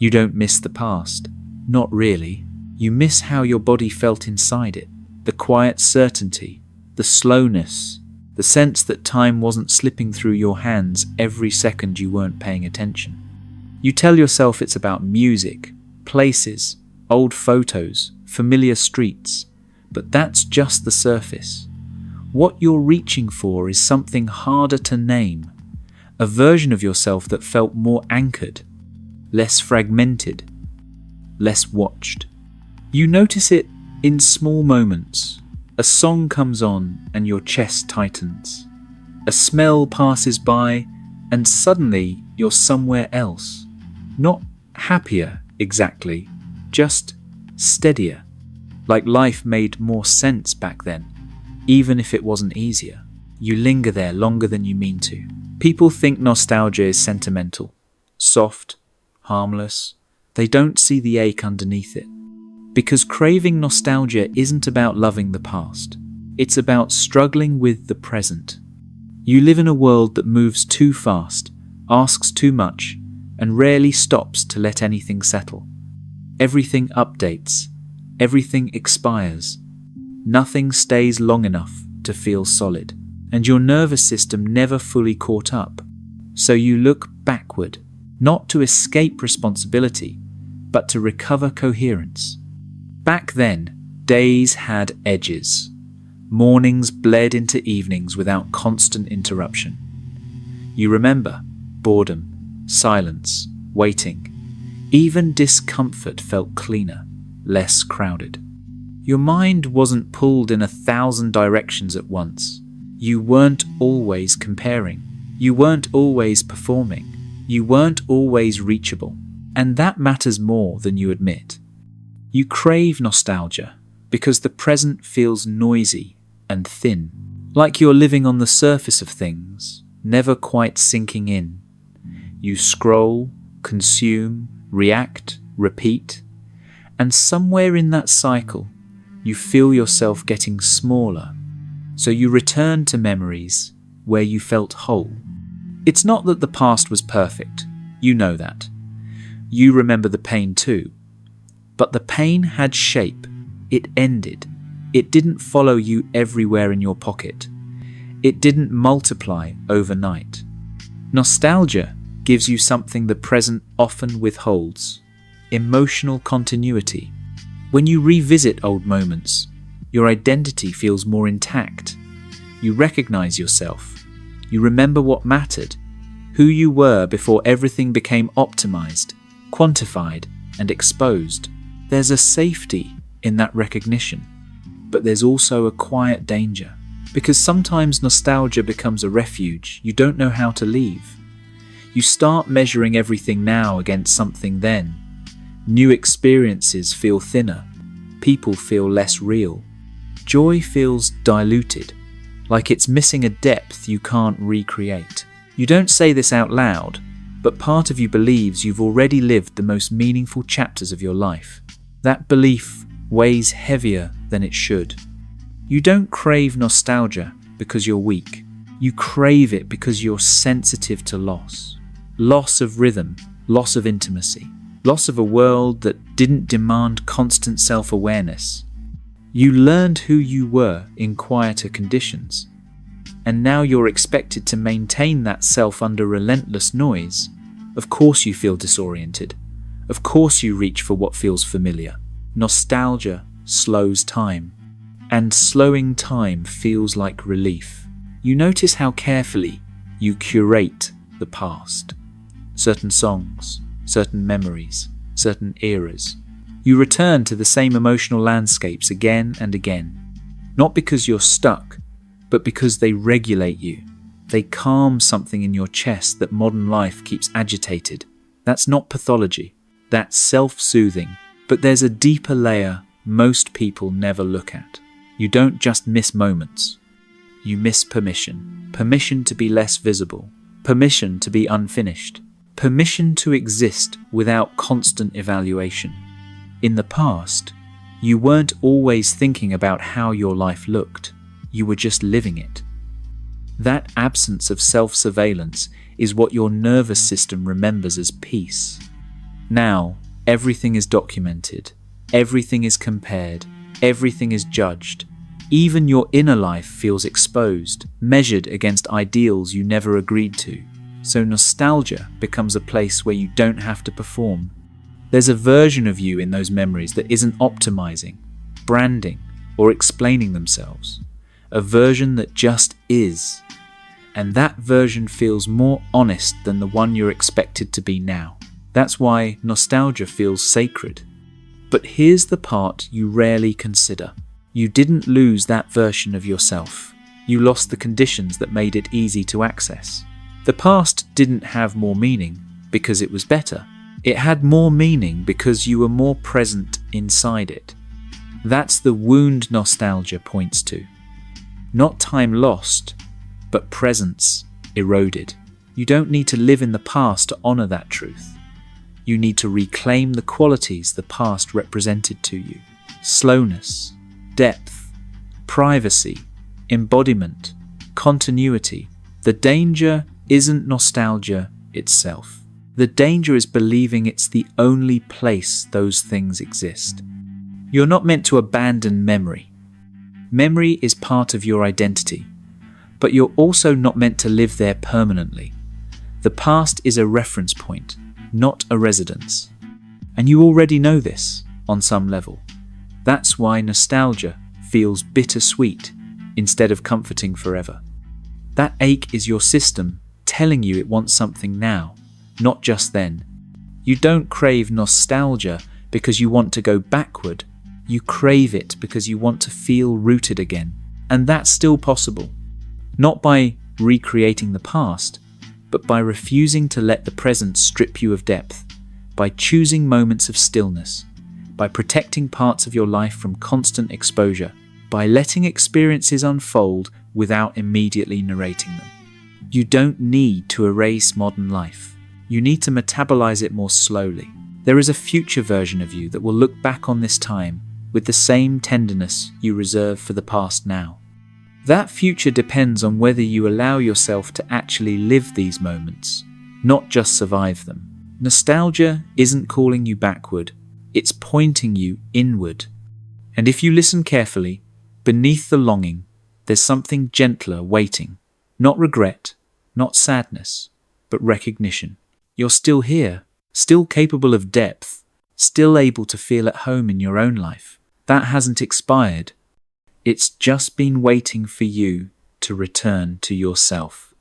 You don't miss the past. Not really. You miss how your body felt inside it. The quiet certainty, the slowness, the sense that time wasn't slipping through your hands every second you weren't paying attention. You tell yourself it's about music, places, old photos, familiar streets, but that's just the surface. What you're reaching for is something harder to name, a version of yourself that felt more anchored, less fragmented, less watched. You notice it in small moments. A song comes on and your chest tightens. A smell passes by and suddenly you're somewhere else. Not happier exactly, just steadier. Like life made more sense back then, even if it wasn't easier. You linger there longer than you mean to. People think nostalgia is sentimental, soft, harmless. They don't see the ache underneath it. Because craving nostalgia isn't about loving the past. It's about struggling with the present. You live in a world that moves too fast, asks too much, and rarely stops to let anything settle. Everything updates. Everything expires. Nothing stays long enough to feel solid. And your nervous system never fully caught up. So you look backward, not to escape responsibility, but to recover coherence. Back then, days had edges. Mornings bled into evenings without constant interruption. You remember boredom, silence, waiting. Even discomfort felt cleaner, less crowded. Your mind wasn't pulled in 1,000 directions at once. You weren't always comparing. You weren't always performing. You weren't always reachable. And that matters more than you admit. You crave nostalgia because the present feels noisy and thin, like you're living on the surface of things, never quite sinking in. You scroll, consume, react, repeat, and somewhere in that cycle, you feel yourself getting smaller. So you return to memories where you felt whole. It's not that the past was perfect, you know that. You remember the pain too. But the pain had shape. It ended. It didn't follow you everywhere in your pocket. It didn't multiply overnight. Nostalgia gives you something the present often withholds: emotional continuity. When you revisit old moments, your identity feels more intact. You recognize yourself. You remember what mattered, who you were before everything became optimized, quantified, and exposed. There's a safety in that recognition, but there's also a quiet danger, because sometimes nostalgia becomes a refuge you don't know how to leave. You start measuring everything now against something then. New experiences feel thinner, people feel less real. Joy feels diluted, like it's missing a depth you can't recreate. You don't say this out loud, but part of you believes you've already lived the most meaningful chapters of your life. That belief weighs heavier than it should. You don't crave nostalgia because you're weak. You crave it because you're sensitive to loss. Loss of rhythm, loss of intimacy, loss of a world that didn't demand constant self-awareness. You learned who you were in quieter conditions, and now you're expected to maintain that self under relentless noise. Of course you feel disoriented. Of course you reach for what feels familiar. Nostalgia slows time, and slowing time feels like relief. You notice how carefully you curate the past. Certain songs, certain memories, certain eras. You return to the same emotional landscapes again and again. Not because you're stuck, but because they regulate you. They calm something in your chest that modern life keeps agitated. That's not pathology. That's self-soothing. But there's a deeper layer most people never look at. You don't just miss moments. You miss permission. Permission to be less visible. Permission to be unfinished. Permission to exist without constant evaluation. In the past, you weren't always thinking about how your life looked. You were just living it. That absence of self-surveillance is what your nervous system remembers as peace. Now, everything is documented, everything is compared, everything is judged. Even your inner life feels exposed, measured against ideals you never agreed to. So nostalgia becomes a place where you don't have to perform. There's a version of you in those memories that isn't optimizing, branding, or explaining themselves. A version that just is. And that version feels more honest than the one you're expected to be now. That's why nostalgia feels sacred. But here's the part you rarely consider. You didn't lose that version of yourself. You lost the conditions that made it easy to access. The past didn't have more meaning because it was better. It had more meaning because you were more present inside it. That's the wound nostalgia points to. Not time lost, but presence eroded. You don't need to live in the past to honor that truth. You need to reclaim the qualities the past represented to you. Slowness, depth, privacy, embodiment, continuity. The danger isn't nostalgia itself. The danger is believing it's the only place those things exist. You're not meant to abandon memory. Memory is part of your identity, but you're also not meant to live there permanently. The past is a reference point, not a residence. And you already know this on some level. That's why nostalgia feels bittersweet instead of comforting forever. That ache is your system telling you it wants something now, not just then. You don't crave nostalgia because you want to go backward. You crave it because you want to feel rooted again. And that's still possible. Not by recreating the past, but by refusing to let the present strip you of depth, by choosing moments of stillness, by protecting parts of your life from constant exposure, by letting experiences unfold without immediately narrating them. You don't need to erase modern life. You need to metabolize it more slowly. There is a future version of you that will look back on this time with the same tenderness you reserve for the past now. That future depends on whether you allow yourself to actually live these moments, not just survive them. Nostalgia isn't calling you backward, it's pointing you inward. And if you listen carefully, beneath the longing, there's something gentler waiting. Not regret, not sadness, but recognition. You're still here, still capable of depth, still able to feel at home in your own life. That hasn't expired. It's just been waiting for you to return to yourself.